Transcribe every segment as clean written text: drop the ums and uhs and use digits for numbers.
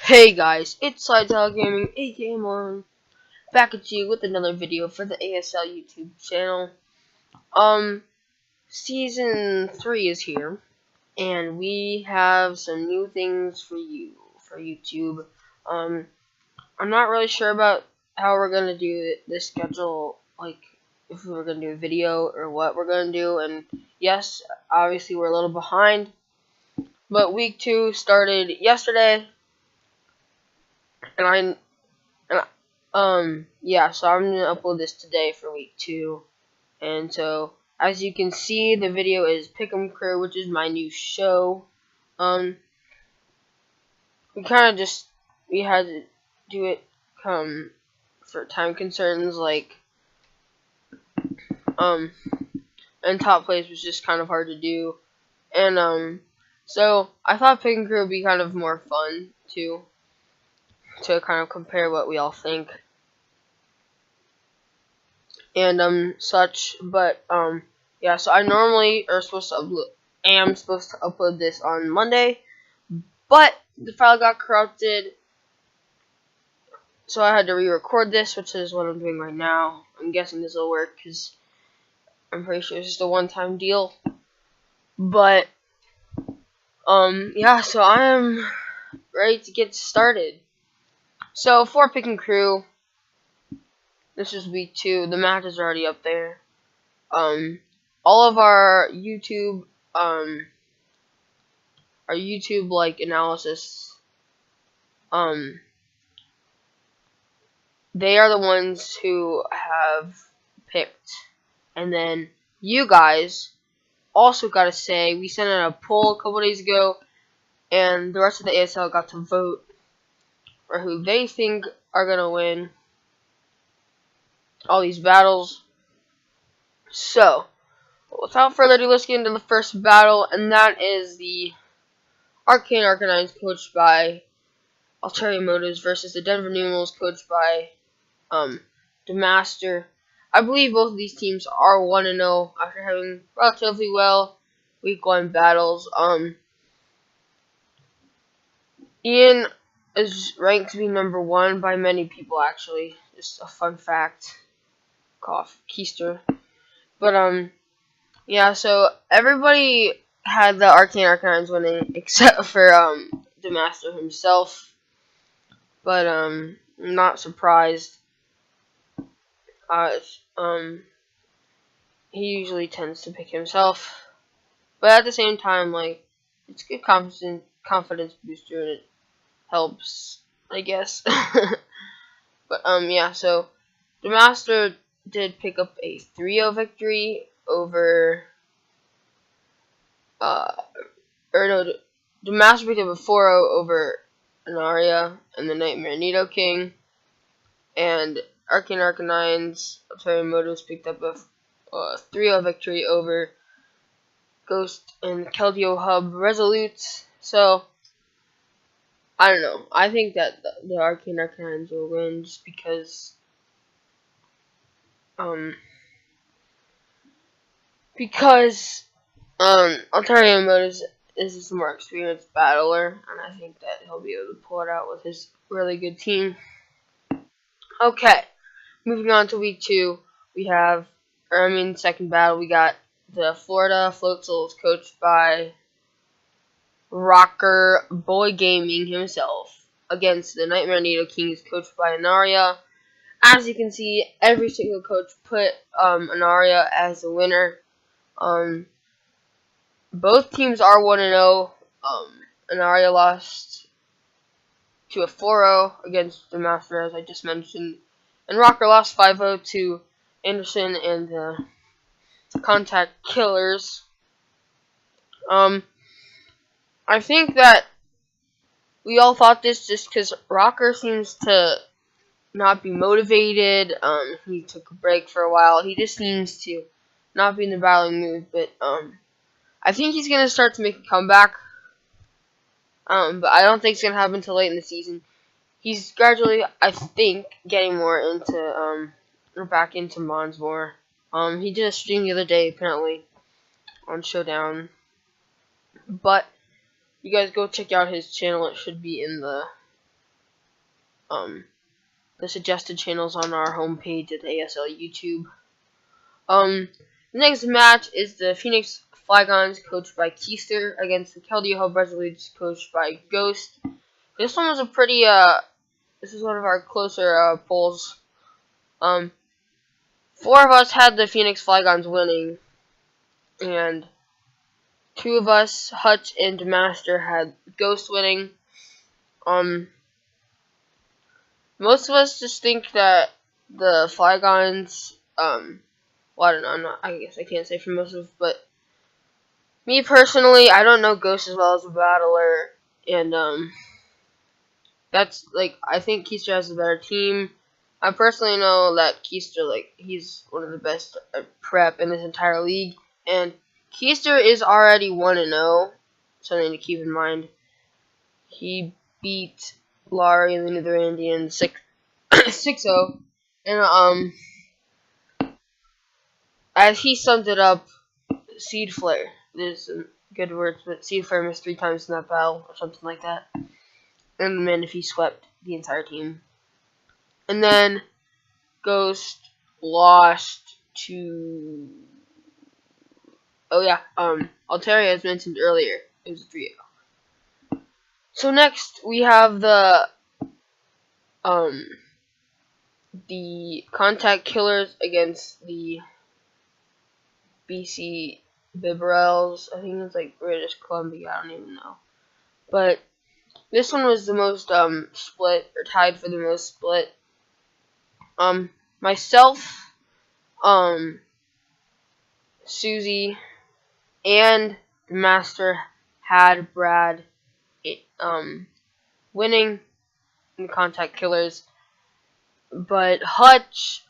Hey guys, it's SlideTackle Gaming, aka Melone, back at you with another video for the ASL YouTube channel. Season 3 is here, and we have some new things for YouTube. I'm not really sure about how we're gonna do this schedule, like if we're gonna do a video or what we're gonna do. And yes, obviously we're a little behind, but week 2 started yesterday. And yeah, so I'm gonna upload this today for week 2. And so, as you can see, the video is Pick'em Crew, which is my new show. We had to do it for time concerns, like and top place was just kind of hard to do. And so I thought Pick'em Crew would be kind of more fun too, to kind of compare what we all think and such. But yeah, so I normally am supposed to upload this on Monday, but the file got corrupted, so I had to re-record this, which is what I'm doing right now. I'm guessing this will work because I'm pretty sure it's just a one-time deal. But yeah, so I am ready to get started. So for Pick'em Crew, this is week 2. The match is already up there. All of our YouTube like analysis, they are the ones who have picked, and then you guys also got to say, we sent out a poll a couple days ago, and the rest of the ASL got to vote for who they think are gonna win all these battles. So without further ado, let's get into the first battle, and that is the Arcane Arcanines, coached by Ulterior Motives, versus the Denver Numerals, coached by Demaster. I believe both of these teams are 1-0 after having relatively well week 1 battles. Ian is ranked to be number 1 by many people, actually. Just a fun fact. Cough, keister. But yeah, so everybody had the Arcane Arcanines winning except for Demaster himself. But I'm not surprised. He usually tends to pick himself, but at the same time, like, it's a good confidence booster, and it helps, I guess. But yeah, so the Master did pick up a 3-0 victory over the Master picked up a 4-0 over Anaria and the Nightmare Nido King, and Arcane Arcanines Ulterior Motives picked up a 3-0 victory over Ghost and Keldeo Hub Resolutes. So I don't know. I think that the Arcane Arcanines will win just because Ulterior Motives is a more experienced battler, and I think that he'll be able to pull it out with his really good team. Okay, moving on to week 2, we have, second battle, we got the Florida Float Souls, coached by Rocker Boy Gaming himself, against the Nightmare Nido Kings, coached by Anaria. As you can see, every single coach put Anaria as the winner. Both teams are 1-0. Anaria lost to a 4-0 against the Master, as I just mentioned, and Rocker lost 5-0 to Anderson and the Contact Killers. I think that we all thought this just because Rocker seems to not be motivated. He took a break for a while. He just seems to not be in the battling mood, but I think he's gonna start to make a comeback. But I don't think it's gonna happen until late in the season. He's gradually, I think, getting more into back into Mons more. He did a stream the other day, apparently, on Showdown. But you guys go check out his channel. It should be in the the suggested channels on our homepage at ASL YouTube. The next match is the Phoenix Flygons, coached by Keister, against the Keldeo Resolutes, coached by Ghost. This one was a pretty, this is one of our closer, polls. 4 of us had the Phoenix Flygons winning, and 2 of us, Hutch and Master, had Ghost winning. Most of us just think that the Flygons, well, I don't know, I guess I can't say for most of us, but me personally, I don't know Ghost as well as a battler, and, that's, like, I think Keister has a better team. I personally know that Keister, like, he's one of the best at prep in this entire league, and Keister is already 1-0, something to keep in mind. He beat Laurie and the Netherlandians 6-0, and, as he summed it up, Seed Flare. There's some good words, but Seed Flare missed 3 times in that battle, or something like that. And the Manaphy swept the entire team. And then Ghost lost to, oh yeah, Altaria, as mentioned earlier. It was a 3-0. So next we have the Contact Killers against the BC Bibarels. I think it's like British Columbia, I don't even know. But this one was the most split, or tied for the most split. Myself, Susie, and the Master had Brad winning in the Contact Killers, but Hutch,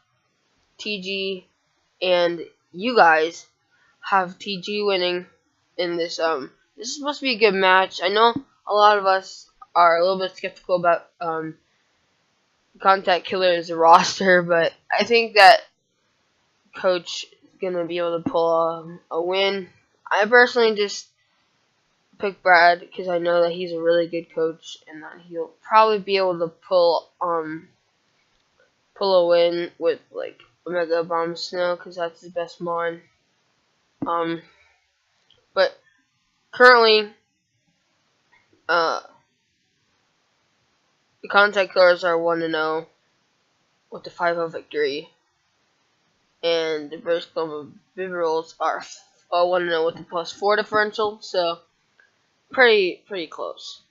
TG, and you guys have TG winning in this. This is supposed to be a good match. I know a lot of us are a little bit skeptical about Contact Killers roster, but I think that Coach is gonna be able to pull a win. I personally just pick Brad because I know that he's a really good coach and that he'll probably be able to pull a win with like Omega Bomb Snow because that's his best mon. But currently, the Contact Killers are 1-0 with a 5-0 victory, and the British Columbia Bibarels are 1-0 with a +4 differential. So pretty close.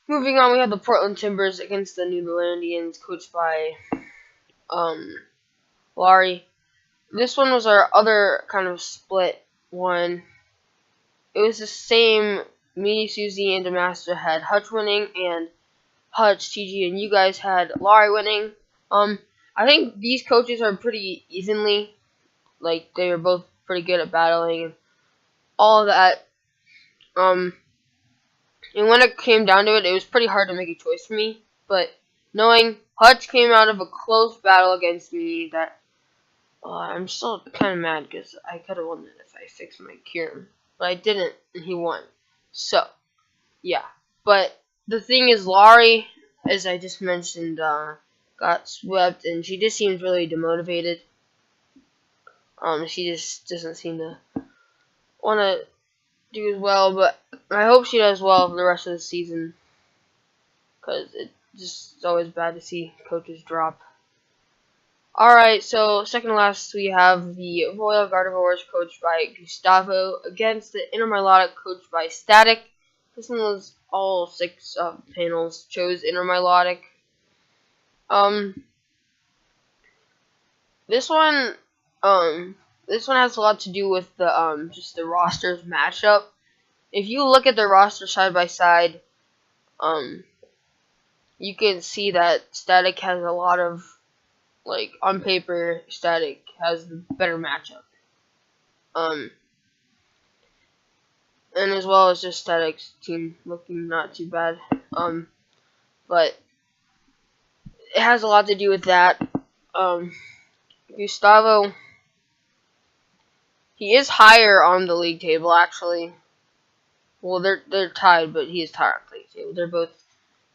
Moving on, we have the Portland Timbers against the Netherlandians, coached by Laurie. This one was our other kind of split one. It was the same. Me, Susie, and the Master had Hutch winning, and Hutch, TG, and you guys had Laurie winning. I think these coaches are pretty evenly, like they were both pretty good at battling and all of that. And when it came down to it, it was pretty hard to make a choice for me. But knowing Hutch came out of a close battle against me, that I'm still kind of mad because I could have won it if I fixed my Kieran. But I didn't, and he won. So, yeah. But the thing is, Laurie, as I just mentioned, got swept, and she just seems really demotivated. She just doesn't seem to want to do as well, but I hope she does well for the rest of the season, because it's always bad to see coaches drop. Alright, so second to last, we have the Royal Gardevoirs, coached by Gustavo, against the Intermilotic, coached by Static. This one was all 6 panels chose Intermilotic. This one has a lot to do with the just the rosters matchup. If you look at the roster side by side, you can see that Static has a lot of, like, on paper, Static has the better matchup. And as well as just Static's team looking not too bad. But it has a lot to do with that. Gustavo, he is higher on the league table, actually. Well, they're tied, but he is higher on the league table. They're both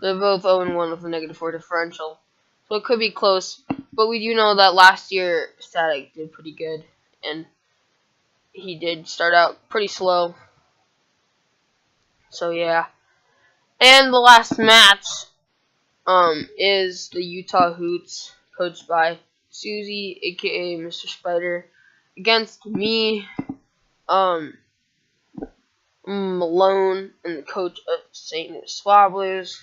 They're both 0-1 with a -4 differential. So it could be close. But we do know that last year Static did pretty good. And he did start out pretty slow. So yeah. And the last match is the Utah Hoots, coached by Susie, aka Mr. Spider, against me, Melone, and the coach of St. Louis Swabblers.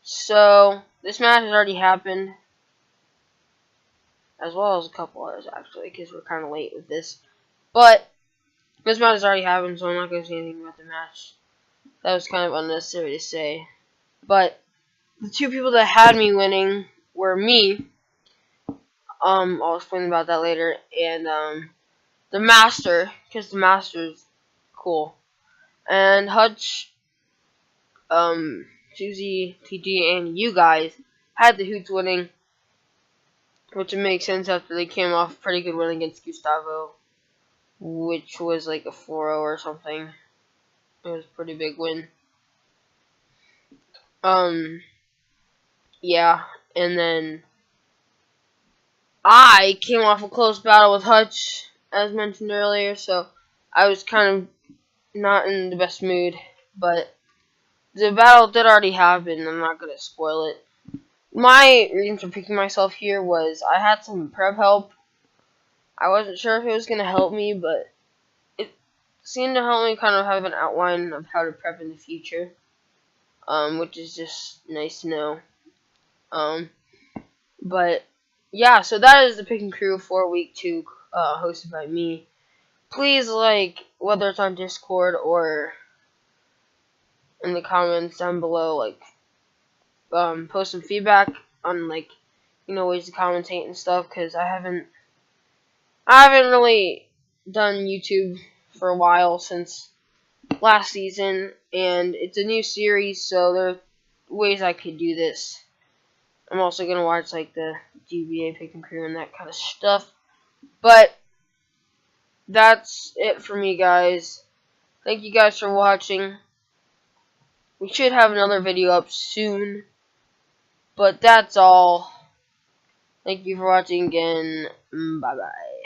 So this match has already happened, as well as a couple others actually, because we're kind of late with this. But this match has already happened, so I'm not going to say anything about the match. That was kind of unnecessary to say. But the two people that had me winning were me. I'll explain about that later. And the Master, because the Master's cool. And Hutch, Susie, TG, and you guys had the Hoots winning, which would make sense after they came off a pretty good win against Gustavo, which was like a 4-0 or something. It was a pretty big win. Yeah, and then I came off a close battle with Hutch, as mentioned earlier, so I was kind of not in the best mood, but the battle did already happen. I'm not going to spoil it. My reason for picking myself here was I had some prep help. I wasn't sure if it was going to help me, but it seemed to help me kind of have an outline of how to prep in the future, which is just nice to know. But yeah, so that is the Pick and Crew for week 2, hosted by me. Please, like, whether it's on Discord or in the comments down below, like, post some feedback on, like, you know, ways to commentate and stuff, because I haven't really done YouTube for a while since last season, and it's a new series, so there are ways I could do this. I'm also going to watch, like, the GBA Pick and Crew and that kind of stuff, but that's it for me, guys. Thank you guys for watching. We should have another video up soon, but that's all. Thank you for watching again. Bye-bye.